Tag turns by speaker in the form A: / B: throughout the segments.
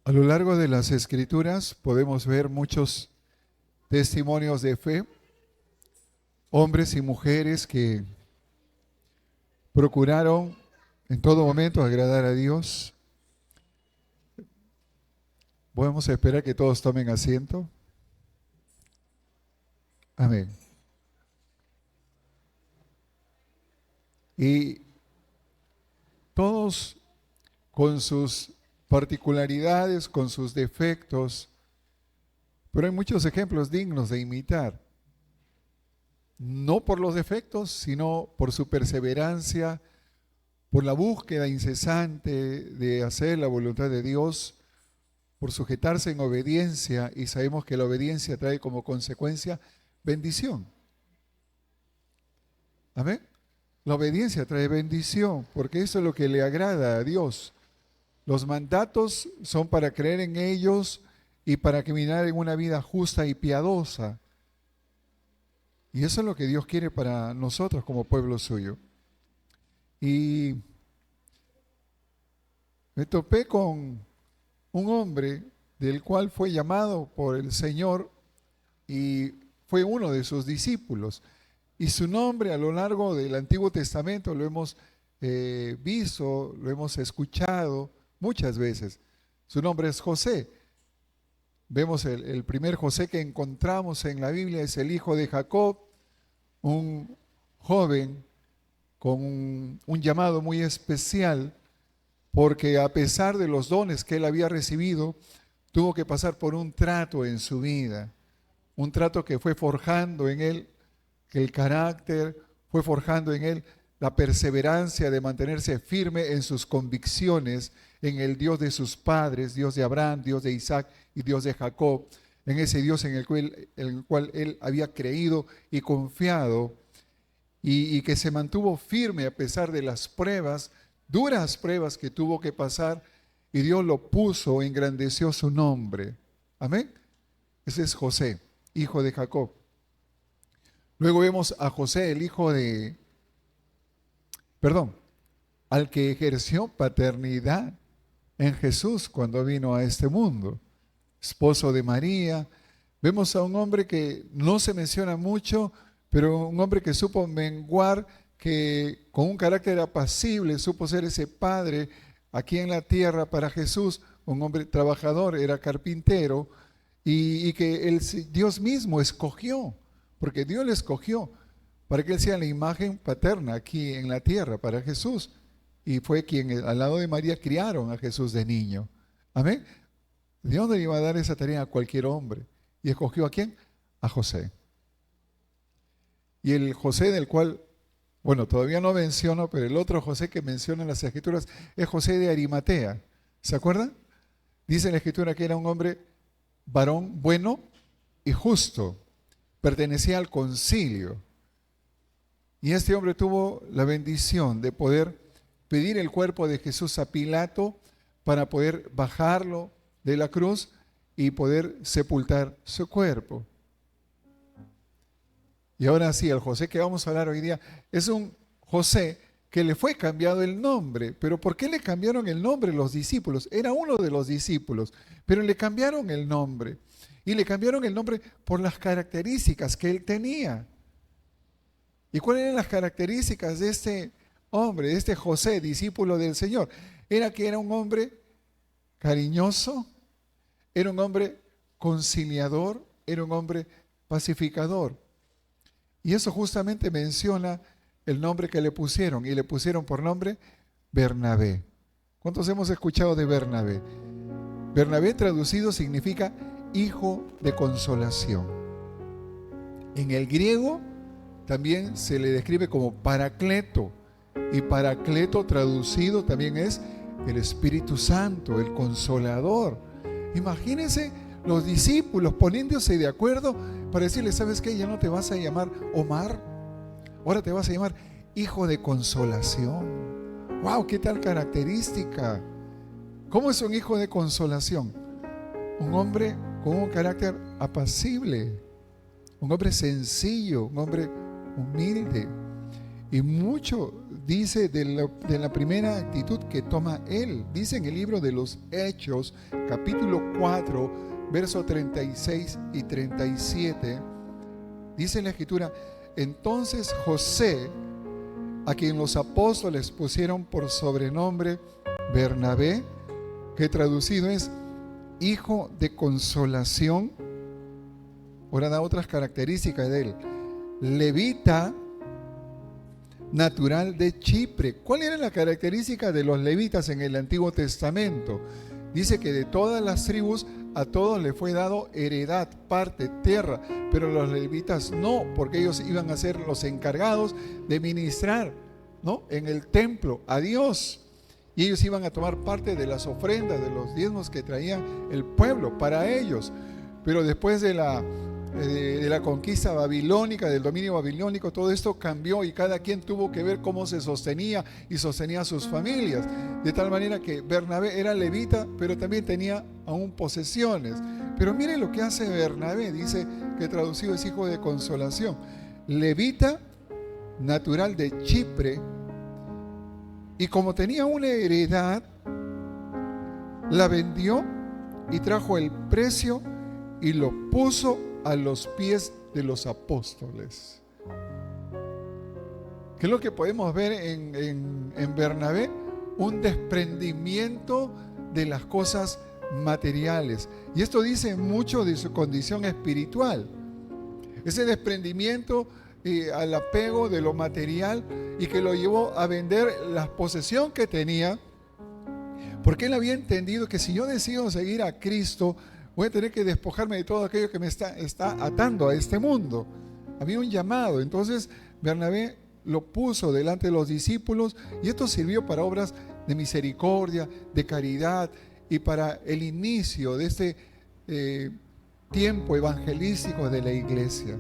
A: A lo largo de las Escrituras podemos ver muchos testimonios de fe, hombres y mujeres que procuraron en todo momento agradar a Dios. Podemos esperar que todos tomen asiento. Amén. Y todos con sus particularidades, con sus defectos, pero hay muchos ejemplos dignos de imitar. No por los defectos, sino por su perseverancia, por la búsqueda incesante de hacer la voluntad de Dios, por sujetarse en obediencia, y sabemos que la obediencia trae como consecuencia bendición. Amén. La obediencia trae bendición, porque eso es lo que le agrada a Dios. Los mandatos son para creer en ellos y para caminar en una vida justa y piadosa. Y eso es lo que Dios quiere para nosotros como pueblo suyo. Y me topé con un hombre del cual fue llamado por el Señor y fue uno de sus discípulos. Y su nombre a lo largo del Antiguo Testamento lo hemos visto, lo hemos escuchado muchas veces. Su nombre es José. Vemos el primer José que encontramos en la Biblia es el hijo de Jacob, un joven con un llamado muy especial, porque a pesar de los dones que él había recibido, tuvo que pasar por un trato en su vida, un trato que fue forjando en él el carácter, fue forjando en él la perseverancia de mantenerse firme en sus convicciones, en el Dios de sus padres, Dios de Abraham, Dios de Isaac y Dios de Jacob, en ese Dios en el cual él había creído y confiado, y que se mantuvo firme a pesar de las pruebas, duras pruebas que tuvo que pasar, y Dios lo puso, engrandeció su nombre. Amén. Ese es José, hijo de Jacob. Luego vemos a José, el hijo de, al que ejerció paternidad en Jesús cuando vino a este mundo, esposo de María. Vemos a un hombre que no se menciona mucho, pero un hombre que supo menguar, que con un carácter apacible supo ser ese padre aquí en la tierra para Jesús, un hombre trabajador, era carpintero, y que Dios mismo escogió, porque Dios le escogió para que él sea la imagen paterna aquí en la tierra para Jesús, y fue quien al lado de María criaron a Jesús de niño. Amén. Dios le iba a dar esa tarea a cualquier hombre, y escogió ¿a quién? A José. Y el José del cual, bueno, todavía no menciono, pero el otro José que menciona en las Escrituras es José de Arimatea. ¿Se acuerdan? Dice en la Escritura que era un hombre varón bueno y justo, pertenecía al concilio. Y este hombre tuvo la bendición de poder pedir el cuerpo de Jesús a Pilato para poder bajarlo de la cruz y poder sepultar su cuerpo. Y ahora sí, el José que vamos a hablar hoy día es un José que le fue cambiado el nombre. ¿Pero por qué le cambiaron el nombre los discípulos? Era uno de los discípulos, pero le cambiaron el nombre. Y le cambiaron el nombre por las características que él tenía. ¿Y cuáles eran las características de este hombre, de este José, discípulo del Señor? Era que era un hombre cariñoso, era un hombre conciliador, era un hombre pacificador. Y eso justamente menciona el nombre que le pusieron, y le pusieron por nombre Bernabé. ¿Cuántos hemos escuchado de Bernabé? Bernabé traducido significa hijo de consolación. En el griego también se le describe como Paracleto, y Paracleto traducido también es el Espíritu Santo, el Consolador. Imagínense los discípulos poniéndose de acuerdo para decirle, ¿sabes qué? Ya no te vas a llamar Omar, ahora te vas a llamar hijo de consolación. ¡Wow! ¿Qué tal característica? ¿Cómo es un hijo de consolación? Un hombre con un carácter apacible, un hombre sencillo, un hombre humilde. Y mucho dice de la primera actitud que toma él. Dice en el libro de los Hechos, capítulo 4, versos 36 y 37, dice la Escritura: entonces José, a quien los apóstoles pusieron por sobrenombre Bernabé, que traducido es hijo de consolación. Ahora da otras características de él: levita, natural de Chipre. ¿Cuál era la característica de los levitas en el Antiguo Testamento? Dice que de todas las tribus a todos les fue dado heredad, parte, tierra, pero los levitas no, porque ellos iban a ser los encargados de ministrar, ¿no?, en el templo a Dios, y ellos iban a tomar parte de las ofrendas, de los diezmos que traía el pueblo para ellos. Pero después de la conquista babilónica, del dominio babilónico, todo esto cambió y cada quien tuvo que ver cómo se sostenía y sostenía a sus familias, de tal manera que Bernabé era levita, pero también tenía aún posesiones. Pero miren lo que hace Bernabé. Dice que traducido es hijo de consolación, levita, natural de Chipre, y como tenía una heredad, la vendió y trajo el precio y lo puso a los pies de los apóstoles. ¿Qué es lo que podemos ver en Bernabé? Un desprendimiento de las cosas materiales. Y esto dice mucho de su condición espiritual. Ese desprendimiento al apego de lo material, y que lo llevó a vender la posesión que tenía, porque él había entendido que si yo decido seguir a Cristo, voy a tener que despojarme de todo aquello que me está atando a este mundo. Había un llamado. Entonces Bernabé lo puso delante de los discípulos, y esto sirvió para obras de misericordia, de caridad, y para el inicio de este tiempo evangelístico de la iglesia.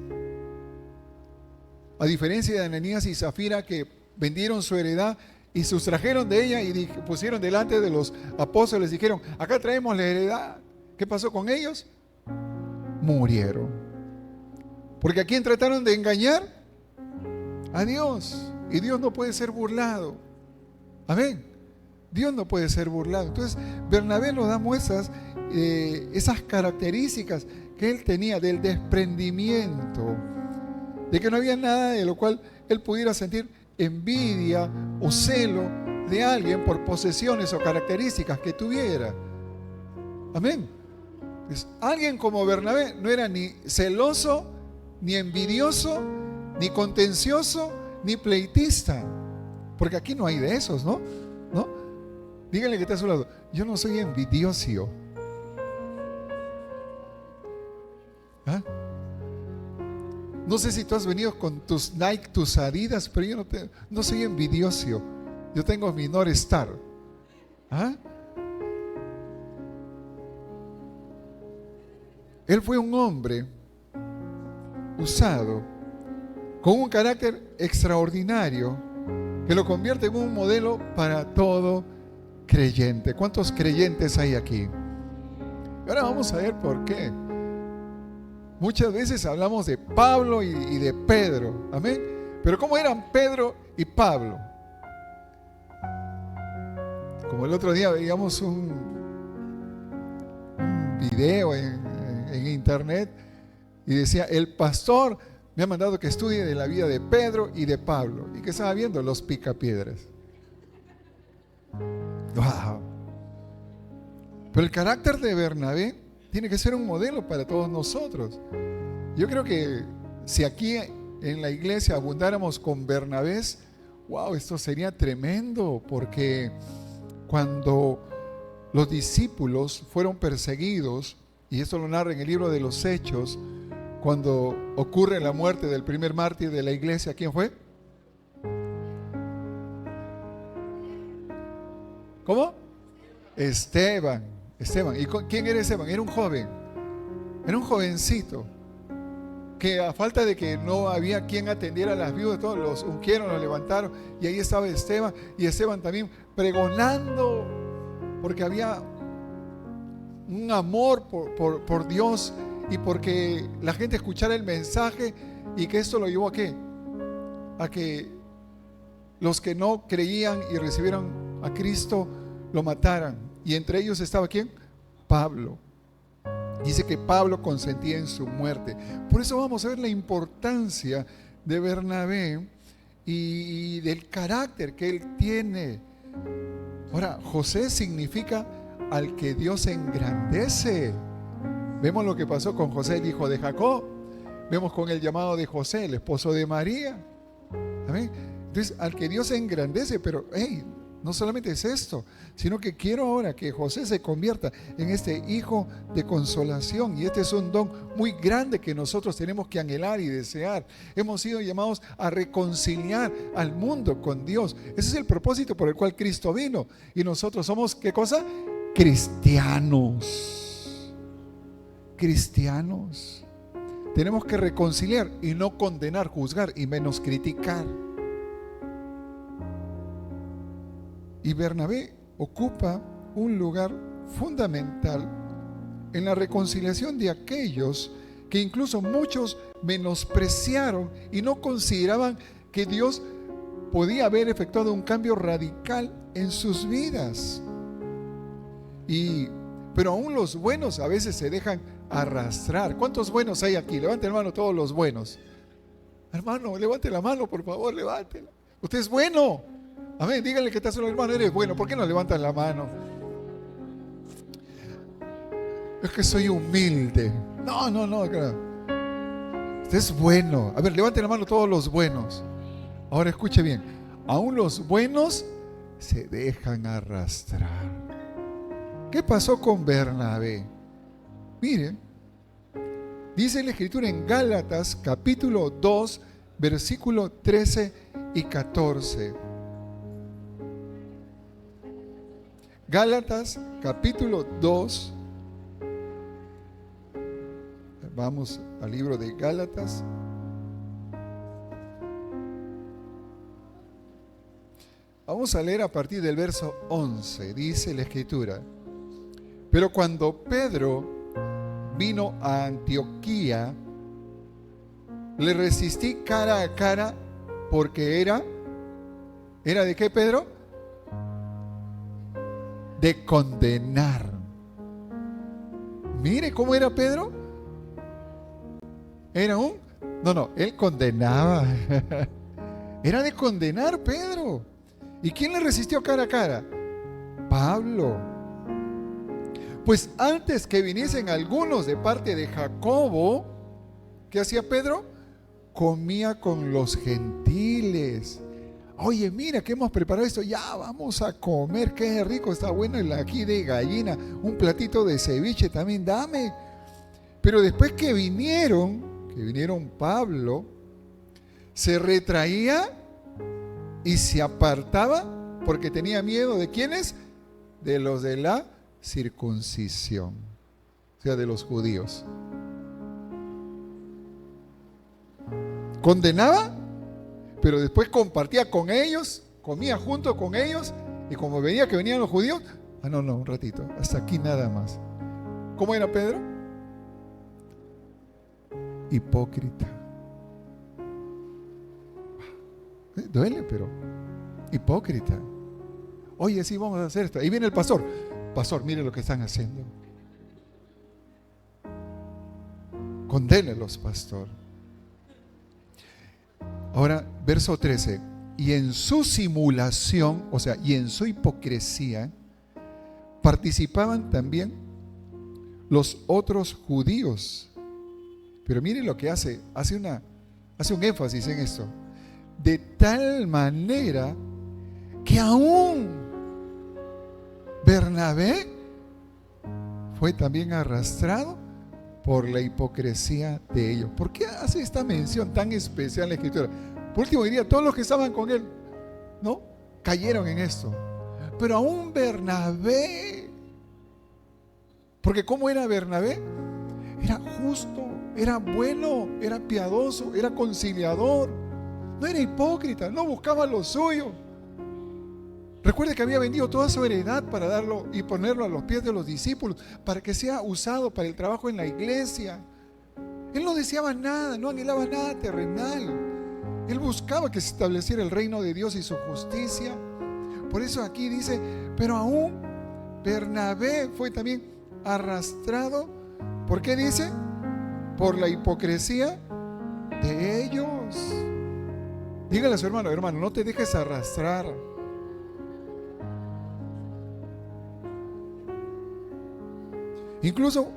A: A diferencia de Ananías y Zafira, que vendieron su heredad y sustrajeron de ella y pusieron delante de los apóstoles, dijeron: acá traemos la heredad. ¿Qué pasó con ellos? Murieron. Porque ¿a quién trataron de engañar? A Dios. Y Dios no puede ser burlado. Amén. Dios no puede ser burlado. Entonces Bernabé nos da muestras, esas características que él tenía del desprendimiento, de que no había nada de lo cual él pudiera sentir envidia o celo de alguien por posesiones o características que tuviera. Amén. Pues alguien como Bernabé no era ni celoso, ni envidioso, ni contencioso, ni pleitista. Porque aquí no hay de esos, ¿no? ¿No? Díganle que está a su lado: yo no soy envidioso. ¿Ah? No sé si tú has venido con tus Nike, tus Adidas, pero yo no soy envidioso. Yo tengo mi North Star. ¿Ah? Él fue un hombre usado con un carácter extraordinario que lo convierte en un modelo para todo creyente. ¿Cuántos creyentes hay aquí? Y ahora vamos a ver por qué. Muchas veces hablamos de Pablo y de Pedro. Amén. Pero ¿cómo eran Pedro y Pablo? Como el otro día veíamos un video en internet y decía: el pastor me ha mandado que estudie de la vida de Pedro y de Pablo. ¿Y qué estaba viendo? Los picapiedras. ¡Wow! Pero el carácter de Bernabé tiene que ser un modelo para todos nosotros. Yo creo que si aquí en la iglesia abundáramos con Bernabés, wow, esto sería tremendo, porque cuando los discípulos fueron perseguidos, y esto lo narra en el libro de los Hechos, cuando ocurre la muerte del primer mártir de la iglesia, ¿quién fue? ¿Cómo? Esteban. ¿Y quién era Esteban? Era un joven, era un jovencito, que a falta de que no había quien atendiera a las viudas, todos los ungieron, los levantaron, y ahí estaba Esteban, y Esteban también pregonando, porque había un amor por Dios, y porque la gente escuchara el mensaje, y que esto lo llevó ¿a qué? A que los que no creían y recibieron a Cristo lo mataran. Y entre ellos estaba ¿quién? Pablo. Dice que Pablo consentía en su muerte. Por eso vamos a ver la importancia de Bernabé y del carácter que él tiene. Ahora, José significa al que Dios engrandece. Vemos lo que pasó con José, el hijo de Jacob. Vemos con el llamado de José, el esposo de María. ¿Amén? Entonces, al que Dios engrandece, pero no solamente es esto, sino que quiero ahora que José se convierta en este hijo de consolación. Y este es un don muy grande que nosotros tenemos que anhelar y desear. Hemos sido llamados a reconciliar al mundo con Dios. Ese es el propósito por el cual Cristo vino. Y nosotros somos, ¿qué cosa? Cristianos. Cristianos. Tenemos que reconciliar y no condenar, juzgar y menos criticar. Y Bernabé ocupa un lugar fundamental en la reconciliación de aquellos que incluso muchos menospreciaron y no consideraban que Dios podía haber efectuado un cambio radical en sus vidas. Pero aún los buenos a veces se dejan arrastrar. ¿Cuántos buenos hay aquí? Levanten la mano todos los buenos. Hermano, levante la mano, por favor, levántela. Usted es bueno. Amén, díganle que estás solo, hermano, eres bueno. ¿Por qué no levantas la mano? Es que soy humilde. No. Usted es bueno. A ver, levanten la mano todos los buenos. Ahora escuche bien. Aún los buenos se dejan arrastrar. ¿Qué pasó con Bernabé? Miren, dice la Escritura en Gálatas capítulo 2, versículo 13 y 14. Gálatas capítulo 2. Vamos al libro de Gálatas. Vamos a leer a partir del verso 11. Dice la Escritura: pero cuando Pedro vino a Antioquía, le resistí cara a cara, porque ¿era de qué, Pedro? De condenar. Mire cómo era Pedro. Él condenaba. Era de condenar Pedro. ¿Y quién le resistió cara a cara? Pablo. Pues antes que viniesen algunos de parte de Jacobo, ¿qué hacía Pedro? Comía con los gentiles. Oye, mira que hemos preparado esto, ya vamos a comer, qué rico, está bueno el ají de gallina, un platito de ceviche también, dame. Pero después que vinieron Pablo, se retraía y se apartaba porque tenía miedo ¿de quiénes? De los de la circuncisión, o sea, de los judíos. Condenaba, pero después compartía con ellos, comía junto con ellos, y como veía que venían los judíos, un ratito, hasta aquí nada más. ¿Cómo era Pedro? Hipócrita. Duele, pero hipócrita. Oye, sí, vamos a hacer esto. Ahí viene el pastor. Pastor, mire lo que están haciendo. Condénelos, pastor. Ahora, verso 13. Y en su simulación, o sea, y en su hipocresía, participaban también los otros judíos. Pero miren lo que hace un énfasis en esto. De tal manera que aún Bernabé fue también arrastrado por la hipocresía de ellos. ¿Por qué hace esta mención tan especial en la Escritura? Por último diría, todos los que estaban con él, ¿no? Cayeron en esto. Pero aún Bernabé, porque ¿cómo era Bernabé? Era justo, era bueno, era piadoso, era conciliador, no era hipócrita, no buscaba lo suyo. Recuerde que había vendido toda su heredad para darlo y ponerlo a los pies de los discípulos, para que sea usado para el trabajo en la iglesia. Él no deseaba nada, no anhelaba nada terrenal. Él buscaba que se estableciera el reino de Dios y su justicia. Por eso aquí dice, pero aún Bernabé fue también arrastrado. ¿Por qué dice? Por la hipocresía de ellos. Dígale a su hermano, hermano, no te dejes arrastrar. Incluso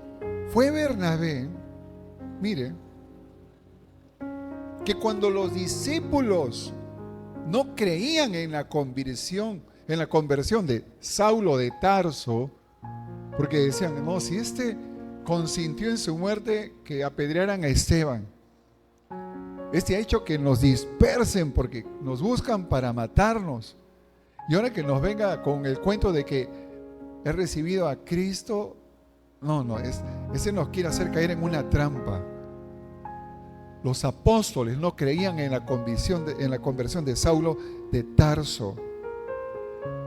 A: fue Bernabé, mire, que cuando los discípulos no creían en la conversión de Saulo de Tarso, porque decían, no, si este consintió en su muerte que apedrearan a Esteban, este ha hecho que nos dispersen porque nos buscan para matarnos, y ahora que nos venga con el cuento de que he recibido a Cristo, ese nos quiere hacer caer en una trampa. Los apóstoles no creían en la conversión de Saulo de Tarso.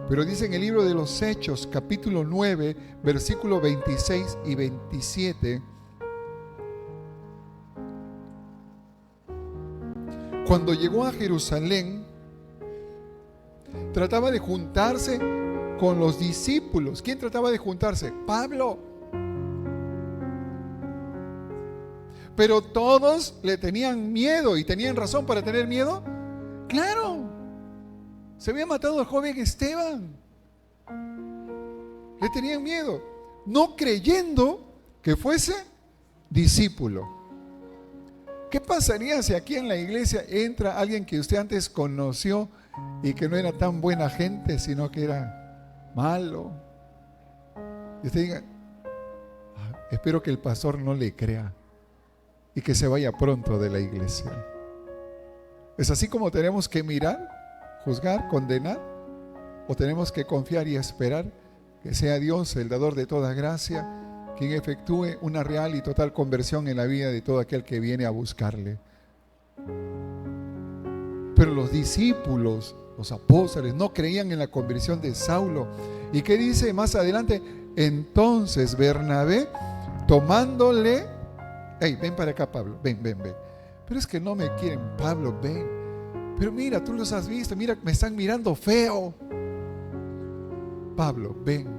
A: Pero dice en el libro de los Hechos, capítulo 9, versículos 26 y 27, cuando llegó a Jerusalén, trataba de juntarse con los discípulos. ¿Quién trataba de juntarse? Pablo. Pero todos le tenían miedo. ¿Y tenían razón para tener miedo? Claro. Se había matado al joven Esteban. Le tenían miedo, no creyendo que fuese discípulo. ¿Qué pasaría si aquí en la iglesia entra alguien que usted antes conoció y que no era tan buena gente, sino que era malo? Y usted diga, espero que el pastor no le crea y que se vaya pronto de la iglesia. ¿Es así como tenemos que mirar, juzgar, condenar? ¿O tenemos que confiar y esperar que sea Dios, el dador de toda gracia, quien efectúe una real y total conversión en la vida de todo aquel que viene a buscarle? Pero los discípulos, los apóstoles, no creían en la conversión de Saulo. ¿Y qué dice más adelante? Entonces Bernabé, tomándole, ven para acá, Pablo, ven. Pero es que no me quieren, Pablo, ven. Pero mira, tú los has visto, mira, me están mirando feo. Pablo, ven.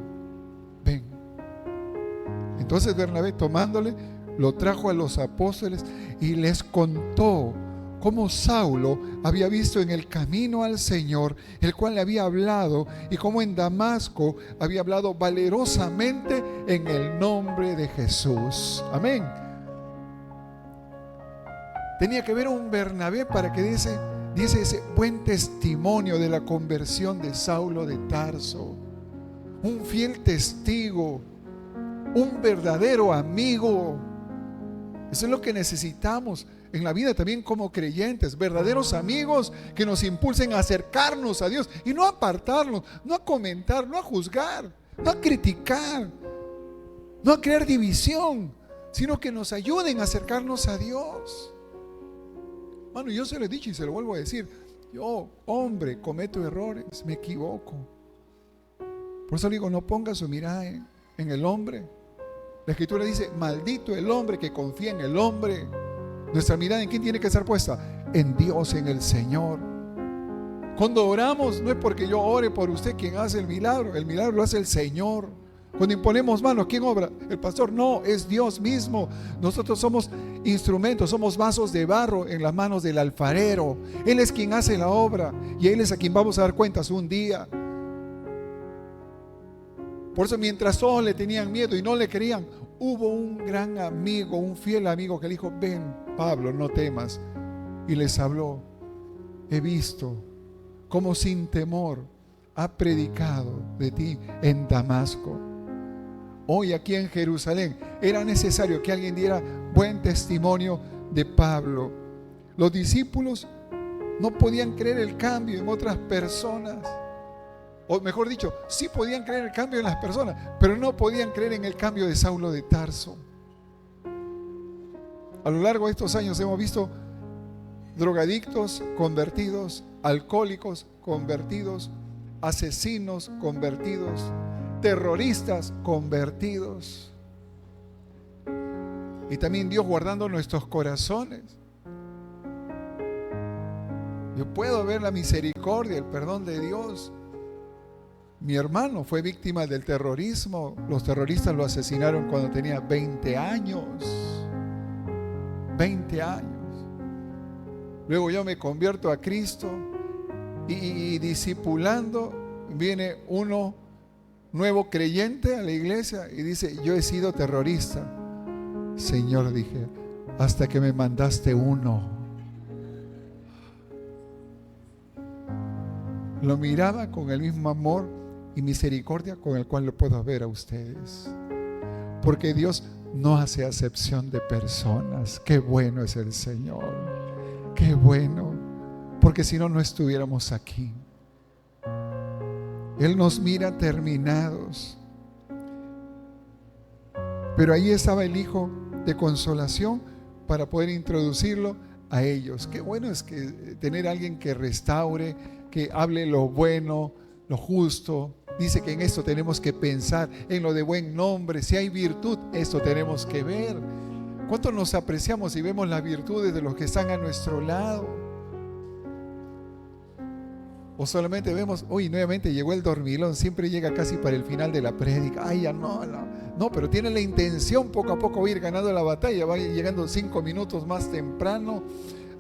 A: Entonces Bernabé, tomándole, lo trajo a los apóstoles y les contó cómo Saulo había visto en el camino al Señor, el cual le había hablado, y cómo en Damasco había hablado valerosamente en el nombre de Jesús. Amén. Tenía que ver un Bernabé para que diese ese buen testimonio de la conversión de Saulo de Tarso. Un fiel testigo, un verdadero amigo. Eso es lo que necesitamos en la vida también como creyentes, verdaderos amigos que nos impulsen a acercarnos a Dios y no a apartarnos, no a comentar, no a juzgar, no a criticar, no a crear división, sino que nos ayuden a acercarnos a Dios. Mano, yo se lo he dicho y se lo vuelvo a decir, yo, hombre, cometo errores, me equivoco. Por eso digo, no ponga su mirada en el hombre. La Escritura dice, maldito el hombre que confía en el hombre. Nuestra mirada, ¿en quién tiene que estar puesta? En Dios, en el Señor. Cuando oramos, no es porque yo ore por usted quien hace el milagro lo hace el Señor. Cuando imponemos manos, ¿quién obra? El pastor. No, es Dios mismo. Nosotros somos instrumentos, somos vasos de barro en las manos del alfarero. Él es quien hace la obra y Él es a quien vamos a dar cuentas un día. Por eso, mientras todos le tenían miedo y no le querían, hubo un gran amigo, un fiel amigo que le dijo, ven, Pablo, no temas. Y les habló. He visto cómo sin temor ha predicado de ti en Damasco. Hoy aquí en Jerusalén era necesario que alguien diera buen testimonio de Pablo. Los discípulos no podían creer el cambio en otras personas. O mejor dicho, sí podían creer el cambio en las personas, pero no podían creer en el cambio de Saulo de Tarso. A lo largo de estos años hemos visto drogadictos convertidos, alcohólicos convertidos, asesinos convertidos, terroristas convertidos. Y también Dios guardando nuestros corazones. Yo puedo ver la misericordia, el perdón de Dios. Mi hermano fue víctima del terrorismo. Los terroristas lo asesinaron cuando tenía 20 años. 20 años. Luego yo me convierto a Cristo y discipulando viene uno nuevo creyente a la iglesia y dice: yo he sido terrorista. Señor, dije, hasta que me mandaste uno. Lo miraba con el mismo amor y misericordia con el cual lo puedo ver a ustedes, porque Dios no hace acepción de personas. Qué bueno es el Señor, qué bueno, porque si no, no estuviéramos aquí. Él nos mira terminados, pero ahí estaba el Hijo de Consolación para poder introducirlo a ellos. Qué bueno es que tener a alguien que restaure, que hable lo bueno, lo justo. Dice que en esto tenemos que pensar, en lo de buen nombre. Si hay virtud, esto tenemos que ver. ¿Cuánto nos apreciamos y vemos las virtudes de los que están a nuestro lado? O solamente vemos, uy, nuevamente llegó el dormilón, siempre llega casi para el final de la prédica. Ay, ya no, pero tiene la intención poco a poco ir ganando la batalla, va llegando 5 minutos más temprano.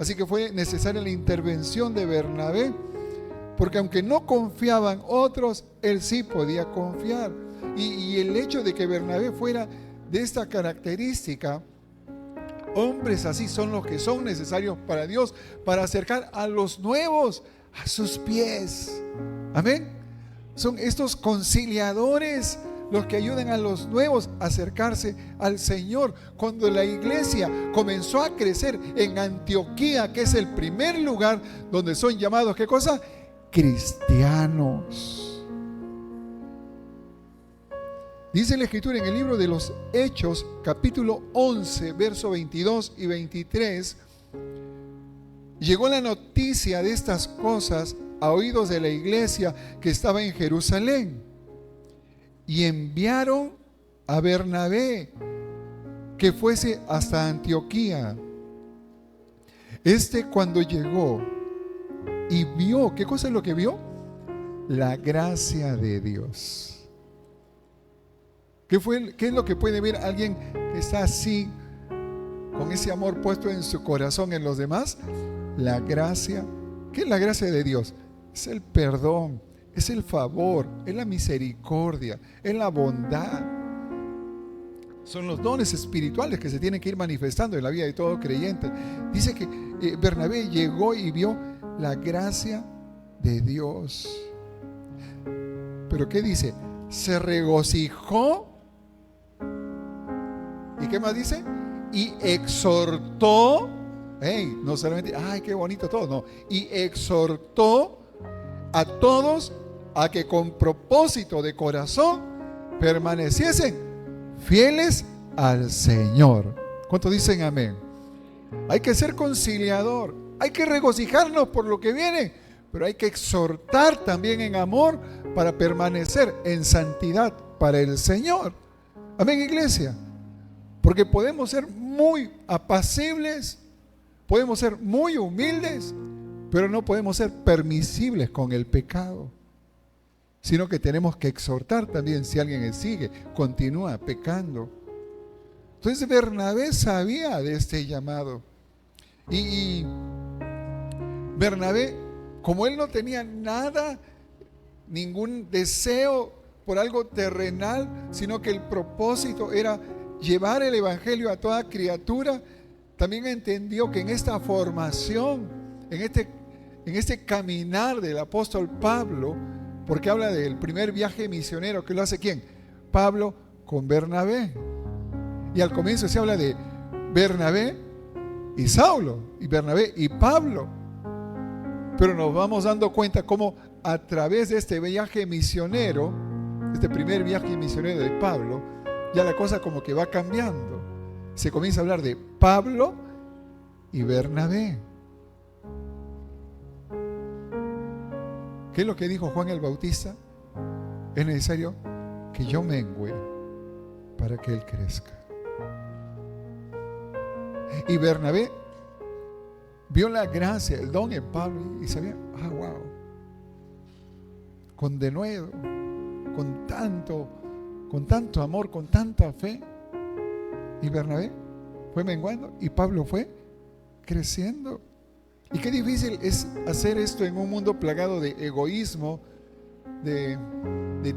A: Así que fue necesaria la intervención de Bernabé, porque aunque no confiaban otros, él sí podía confiar. Y el hecho de que Bernabé fuera de esta característica, hombres así son los que son necesarios para Dios, para acercar a los nuevos a sus pies. Amén. Son estos conciliadores los que ayudan a los nuevos a acercarse al Señor. Cuando la iglesia comenzó a crecer en Antioquía, que es el primer lugar donde son llamados, ¿qué cosa? Cristianos. Dice la Escritura en el libro de los Hechos, capítulo 11, verso 22 y 23: llegó la noticia de estas cosas a oídos de la iglesia que estaba en Jerusalén, y enviaron a Bernabé que fuese hasta Antioquía. Cuando llegó y vio, ¿qué cosa es lo que vio? La gracia de Dios. ¿Qué es lo que puede ver alguien que está así, con ese amor puesto en su corazón en los demás? La gracia. ¿Qué es la gracia de Dios? Es el perdón, es el favor, es la misericordia, es la bondad. Son los dones espirituales que se tienen que ir manifestando en la vida de todo creyente. Dice que Bernabé llegó y vio la gracia de Dios. ¿Pero qué dice? Se regocijó. ¿Y qué más dice? Y exhortó. No solamente, ay, qué bonito todo, no. Y exhortó a todos a que con propósito de corazón permaneciesen fieles al Señor. ¿Cuántos dicen amén? Hay que ser conciliador, hay que regocijarnos por lo que viene, pero hay que exhortar también en amor para permanecer en santidad para el Señor. Amén, iglesia. Porque podemos ser muy apacibles, podemos ser muy humildes, pero no podemos ser permisibles con el pecado, sino que tenemos que exhortar también si alguien sigue, continúa pecando. Entonces Bernabé sabía de este llamado. Y Bernabé, como él no tenía nada, ningún deseo por algo terrenal, sino que el propósito era llevar el evangelio a toda criatura, también entendió que en esta formación, en este caminar del apóstol Pablo, porque habla del primer viaje misionero, que lo hace ¿quién? Pablo con Bernabé. Y al comienzo se habla de Bernabé y Saulo, y Bernabé y Pablo. Pero nos vamos dando cuenta cómo a través de este viaje misionero, este primer viaje misionero de Pablo, ya la cosa como que va cambiando. Se comienza a hablar de Pablo y Bernabé. ¿Qué es lo que dijo Juan el Bautista? Es necesario que yo mengüe para que él crezca. Y Bernabé vio la gracia, el don en Pablo y sabía, wow, con denuedo, con tanto amor, con tanta fe. Y Bernabé fue menguando y Pablo fue creciendo. Y qué difícil es hacer esto en un mundo plagado de egoísmo, de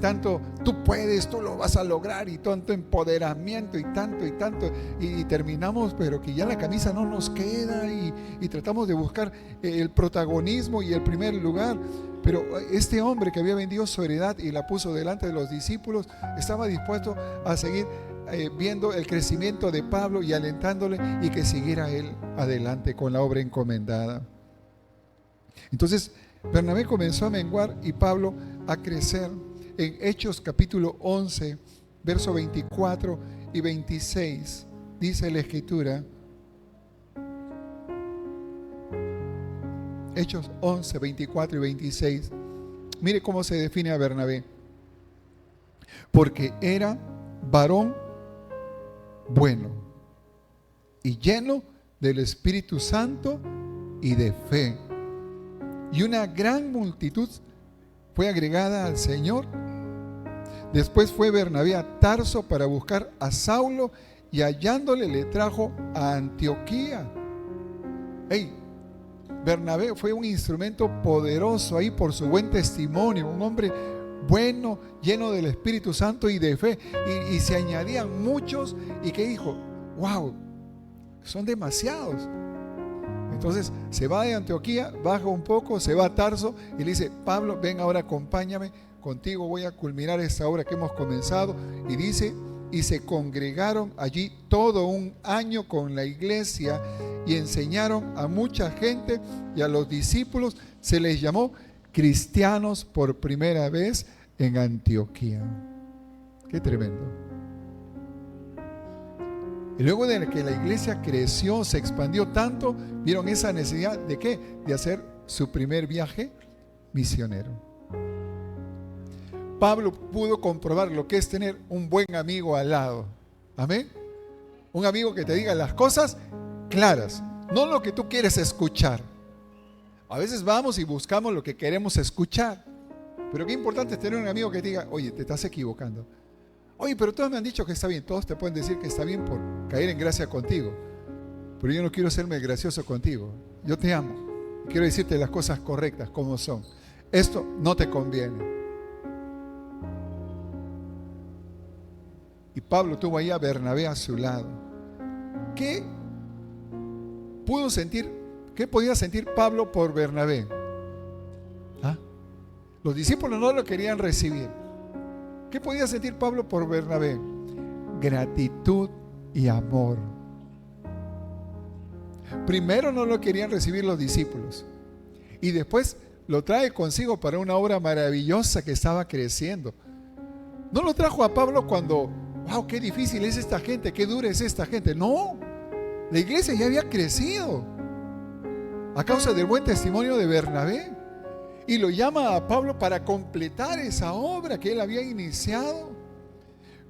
A: tanto, tú puedes, tú lo vas a lograr, y tanto empoderamiento y tanto, y terminamos, pero que ya la camisa no nos queda, y tratamos de buscar el protagonismo y el primer lugar. Pero este hombre que había vendido su heredad y la puso delante de los discípulos, estaba dispuesto a seguir viendo el crecimiento de Pablo y alentándole, y que siguiera él adelante con la obra encomendada. Entonces Bernabé comenzó a menguar y Pablo a crecer. En Hechos capítulo 11, verso 24 y 26, dice la Escritura, Hechos 11, 24 y 26, mire cómo se define a Bernabé: porque era varón bueno y lleno del Espíritu Santo y de fe, y una gran multitud fue agregada al Señor. Después fue Bernabé a Tarso para buscar a Saulo, y hallándole le trajo a Antioquía. Bernabé fue un instrumento poderoso ahí por su buen testimonio, un hombre bueno, lleno del Espíritu Santo y de fe, y se añadían muchos. ¿Y qué dijo? Wow, son demasiados. Entonces se va de Antioquía, baja un poco, se va a Tarso y le dice: Pablo, ven ahora, acompáñame, contigo voy a culminar esta obra que hemos comenzado. Y dice: y se congregaron allí todo un año con la iglesia y enseñaron a mucha gente, y a los discípulos se les llamó cristianos por primera vez en Antioquía. Qué tremendo. Y luego de que la iglesia creció, se expandió tanto, vieron esa necesidad de ¿qué? De hacer su primer viaje misionero. Pablo pudo comprobar lo que es tener un buen amigo al lado. Amén. Un amigo que te diga las cosas claras, no lo que tú quieres escuchar. A veces vamos y buscamos lo que queremos escuchar, pero qué importante es tener un amigo que te diga: oye, te estás equivocando. Oye, pero todos me han dicho que está bien. Todos te pueden decir que está bien por caer en gracia contigo, pero yo no quiero serme gracioso contigo. Yo te amo, quiero decirte las cosas correctas como son. Esto no te conviene. Y Pablo tuvo ahí a Bernabé a su lado. ¿Qué pudo sentir? ¿Qué podía sentir Pablo por Bernabé? Los discípulos no lo querían recibir. ¿Qué podía sentir Pablo por Bernabé? Gratitud y amor. Primero no lo querían recibir los discípulos, y después lo trae consigo para una obra maravillosa que estaba creciendo. No lo trajo a Pablo cuando, wow, qué difícil es esta gente, qué dura es esta gente. No, la iglesia ya había crecido a causa del buen testimonio de Bernabé, y lo llama a Pablo para completar esa obra que él había iniciado.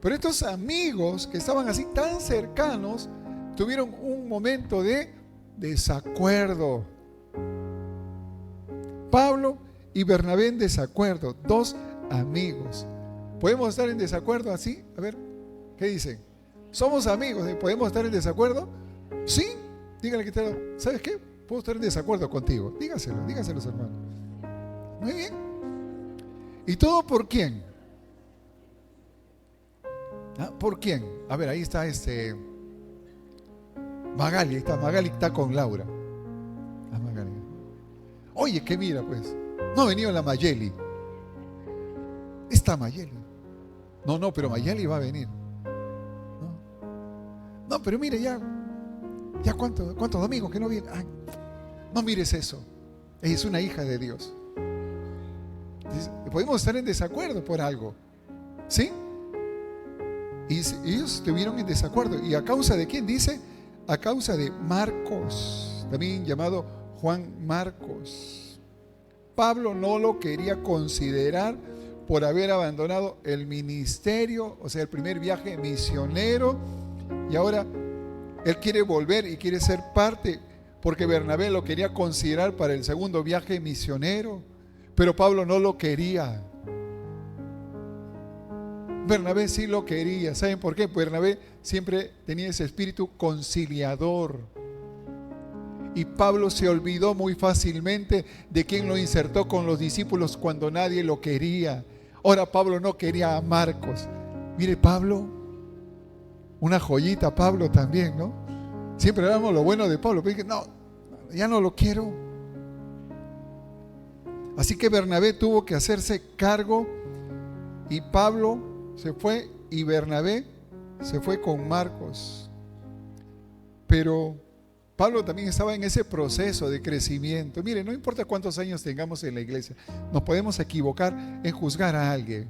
A: Pero estos amigos que estaban así tan cercanos tuvieron un momento de desacuerdo. Pablo y Bernabé en desacuerdo, dos amigos. ¿Podemos estar en desacuerdo así? A ver, ¿qué dicen? ¿Somos amigos? ¿Podemos estar en desacuerdo? Sí. Díganle que ¿sabes qué? Puedo estar en desacuerdo contigo. Dígaselos, hermanos. Muy bien. ¿Y todo por quién? ¿Por quién? A ver, ahí está Magali, está con Laura. Magali. Oye, que mira pues, no ha venido la Mayeli. Está Mayeli. No, pero Mayeli va a venir. No, pero mire ya cuántos domingos que no viene. Ay, no mires eso. Ella es una hija de Dios. Podemos estar en desacuerdo por algo, ¿sí? Y ellos estuvieron en desacuerdo. ¿Y a causa de quién? Dice, a causa de Marcos, también llamado Juan Marcos. Pablo no lo quería considerar por haber abandonado el ministerio, o sea, el primer viaje misionero, y ahora él quiere volver y quiere ser parte porque Bernabé lo quería considerar para el segundo viaje misionero, pero Pablo no lo quería. Bernabé sí lo quería. ¿Saben por qué? Bernabé siempre tenía ese espíritu conciliador. Y Pablo se olvidó muy fácilmente de quién lo insertó con los discípulos cuando nadie lo quería. Ahora Pablo no quería a Marcos. Mire, Pablo, una joyita Pablo también, ¿no? Siempre hablamos lo bueno de Pablo, pero dije, no, ya no lo quiero. Así que Bernabé tuvo que hacerse cargo y Pablo se fue y Bernabé se fue con Marcos. Pero Pablo también estaba en ese proceso de crecimiento. Mire, no importa cuántos años tengamos en la iglesia, nos podemos equivocar en juzgar a alguien.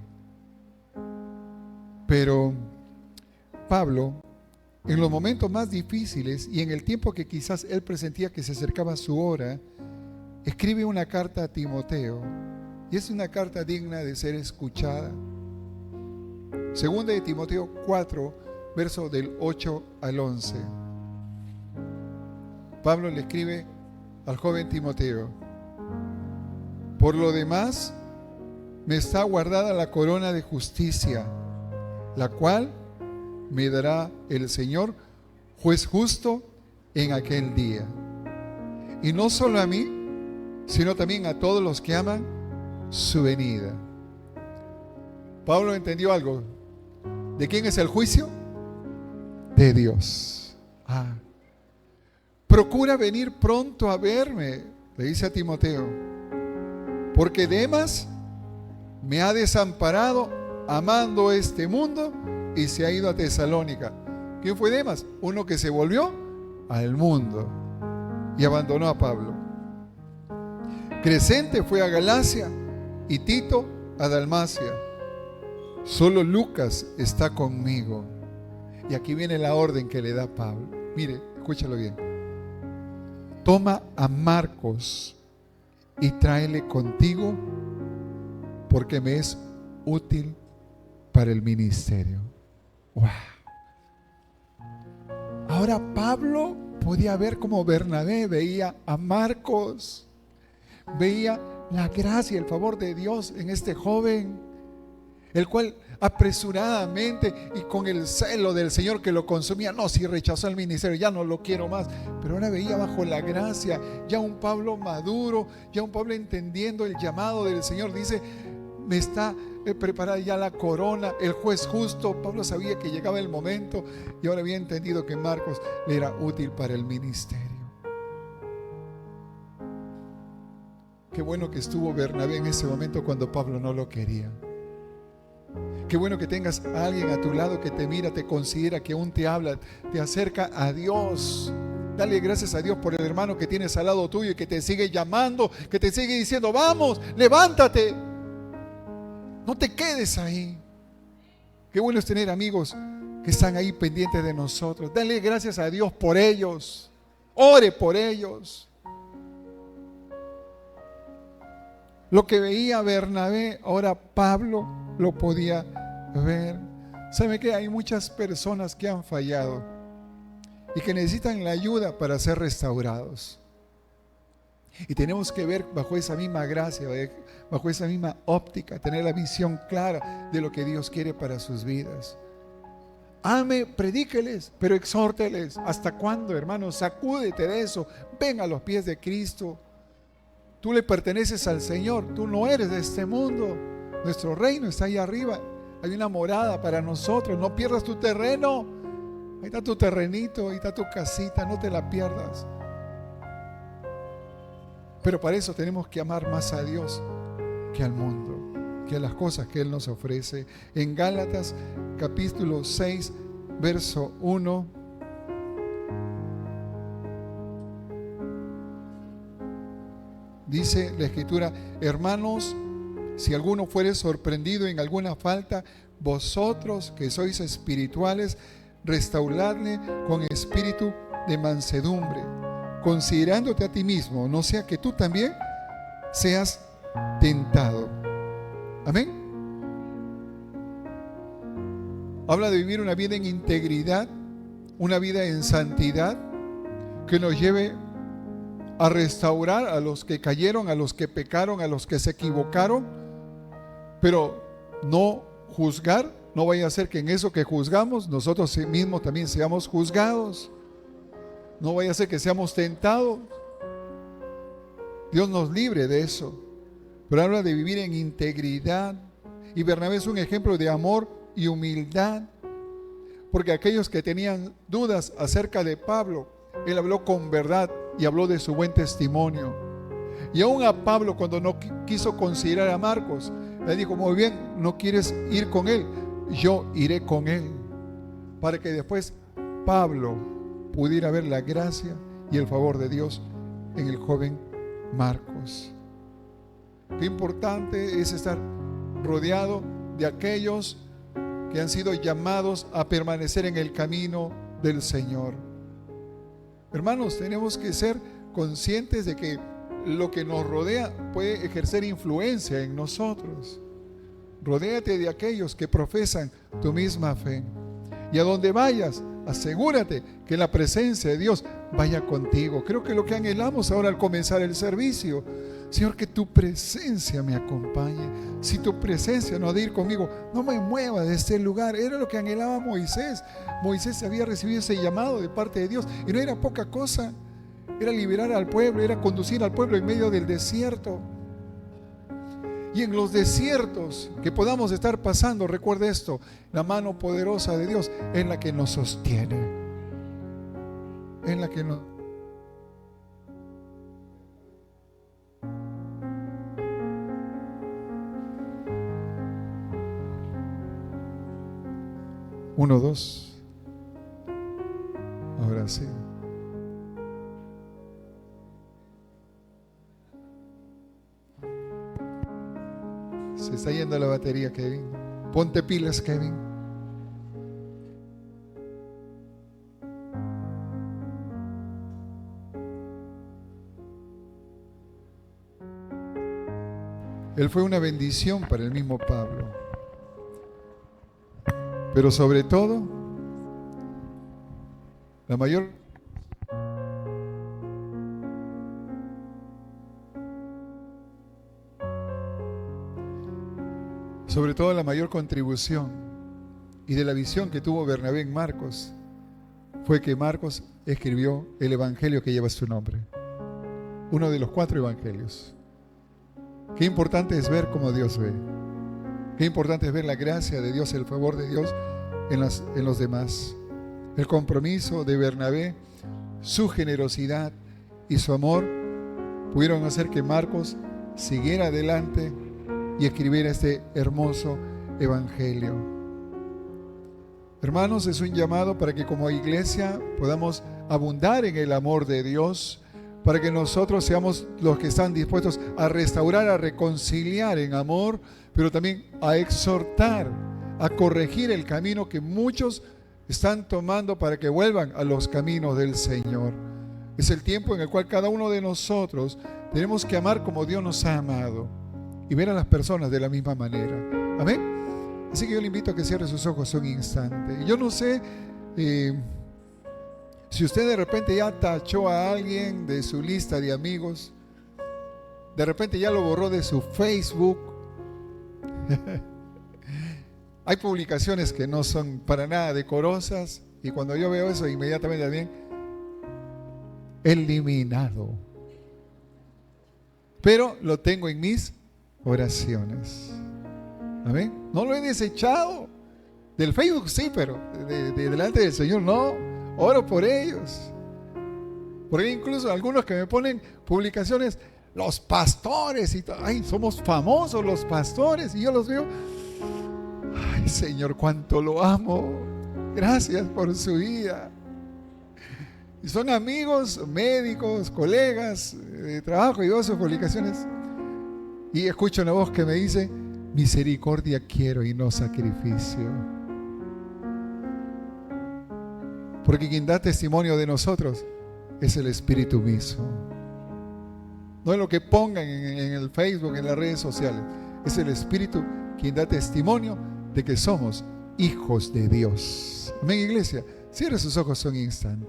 A: Pero Pablo, en los momentos más difíciles y en el tiempo que quizás él presentía que se acercaba su hora, escribe una carta a Timoteo. Y es una carta digna de ser escuchada. Segunda de Timoteo 4, verso del 8 al 11. Pablo le escribe al joven Timoteo: por lo demás, me está guardada la corona de justicia, la cual me dará el Señor, juez justo, en aquel día. Y no solo a mí, sino también a todos los que aman su venida. Pablo entendió algo. ¿De quién es el juicio? De Dios. Procura venir pronto a verme, le dice a Timoteo, porque Demas me ha desamparado amando este mundo y se ha ido a Tesalónica. ¿Quién fue Demas? Uno que se volvió al mundo y abandonó a Pablo. Crescente fue a Galacia y Tito a Dalmacia. Solo Lucas está conmigo. Y aquí viene la orden que le da Pablo. Mire, escúchalo bien. Toma a Marcos y tráele contigo, porque me es útil para el ministerio. ¡Wow! Ahora Pablo podía ver como Bernabé veía a Marcos. Veía la gracia y el favor de Dios en este joven, el cual apresuradamente y con el celo del Señor que lo consumía, no, si rechazó el ministerio, ya no lo quiero más, pero ahora veía bajo la gracia ya un Pablo maduro, ya un Pablo entendiendo el llamado del Señor. Dice, me está preparada ya la corona, el juez justo. Pablo sabía que llegaba el momento y ahora había entendido que Marcos le era útil para el ministerio. Qué bueno que estuvo Bernabé en ese momento cuando Pablo no lo quería. Qué bueno que tengas a alguien a tu lado que te mira, te considera, que aún te habla, te acerca a Dios. Dale gracias a Dios por el hermano que tienes al lado tuyo y que te sigue llamando, que te sigue diciendo, vamos, levántate. No te quedes ahí. Qué bueno es tener amigos que están ahí pendientes de nosotros. Dale gracias a Dios por ellos. Ore por ellos. Lo que veía Bernabé, ahora Pablo lo podía ver. ¿Sabe qué? Hay muchas personas que han fallado y que necesitan la ayuda para ser restaurados. Y tenemos que ver bajo esa misma gracia, bajo esa misma óptica, tener la visión clara de lo que Dios quiere para sus vidas. Ame, predíqueles, pero exhórteles. ¿Hasta cuándo, hermano? Sacúdete de eso. Ven a los pies de Cristo. Tú le perteneces al Señor, tú no eres de este mundo. Nuestro reino está ahí arriba. Hay una morada para nosotros. No pierdas tu terreno. Ahí está tu terrenito, ahí está tu casita, no te la pierdas. Pero para eso tenemos que amar más a Dios que al mundo, que a las cosas que Él nos ofrece. En Gálatas capítulo 6, verso 1. Dice la Escritura, hermanos, si alguno fuere sorprendido en alguna falta, vosotros que sois espirituales, restauradle con espíritu de mansedumbre, considerándote a ti mismo, no sea que tú también seas tentado. Amén. Habla de vivir una vida en integridad, una vida en santidad, que nos lleve a restaurar a los que cayeron, a los que pecaron, a los que se equivocaron, pero no juzgar. No vaya a ser que en eso que juzgamos nosotros mismos también seamos juzgados. No vaya a ser que seamos tentados. Dios nos libre de eso. Pero habla de vivir en integridad. Y Bernabé es un ejemplo de amor y humildad. Porque aquellos que tenían dudas acerca de Pablo, él habló con verdad y habló de su buen testimonio. Y aún a Pablo, cuando no quiso considerar a Marcos, le dijo: muy bien, no quieres ir con él, yo iré con él. Para que después Pablo pudiera ver la gracia y el favor de Dios en el joven Marcos. Qué importante es estar rodeado de aquellos que han sido llamados a permanecer en el camino del Señor. Hermanos, tenemos que ser conscientes de que lo que nos rodea puede ejercer influencia en nosotros. Rodéate de aquellos que profesan tu misma fe. Y a donde vayas, asegúrate que la presencia de Dios vaya contigo. Creo que lo que anhelamos ahora al comenzar el servicio: Señor, que tu presencia me acompañe. Si tu presencia no ha de ir conmigo, no me mueva de este lugar. Era lo que anhelaba Moisés. Moisés había recibido ese llamado de parte de Dios y no era poca cosa. Era liberar al pueblo, era conducir al pueblo en medio del desierto. Y en los desiertos que podamos estar pasando, recuerde esto: la mano poderosa de Dios es la que nos sostiene, es la que nos... Uno, dos. Ahora sí. Se está yendo la batería, Kevin. Ponte pilas, Kevin. Él fue una bendición para el mismo Pablo. Pero sobre todo, la mayor contribución y de la visión que tuvo Bernabé en Marcos fue que Marcos escribió el evangelio que lleva su nombre, uno de los 4 evangelios. Qué importante es ver cómo Dios ve. Qué importante es ver la gracia de Dios, el favor de Dios en los demás. El compromiso de Bernabé, su generosidad y su amor pudieron hacer que Marcos siguiera adelante y escribiera este hermoso evangelio. Hermanos, es un llamado para que como iglesia podamos abundar en el amor de Dios, para que nosotros seamos los que están dispuestos a restaurar, a reconciliar en amor, pero también a exhortar, a corregir el camino que muchos están tomando para que vuelvan a los caminos del Señor. Es el tiempo en el cual cada uno de nosotros tenemos que amar como Dios nos ha amado y ver a las personas de la misma manera. Amén. Así que yo le invito a que cierre sus ojos un instante. Y yo no sé si usted de repente ya tachó a alguien de su lista de amigos, de repente ya lo borró de su Facebook. Hay publicaciones que no son para nada decorosas y cuando yo veo eso inmediatamente también eliminado. Pero lo tengo en mis oraciones. Amén. No lo he desechado. Del Facebook sí, pero de delante del Señor no. Oro por ellos. Porque incluso algunos que me ponen publicaciones, los pastores y todo. Ay, somos famosos los pastores. Y yo los veo. Ay, Señor, cuánto lo amo. Gracias por su vida. Y son amigos, médicos, colegas de trabajo y veo sus publicaciones. Y escucho una voz que me dice: misericordia quiero y no sacrificio. Porque quien da testimonio de nosotros es el Espíritu mismo. No es lo que pongan en el Facebook, en las redes sociales. Es el Espíritu quien da testimonio de que somos hijos de Dios. Amén, iglesia. Cierre sus ojos un instante.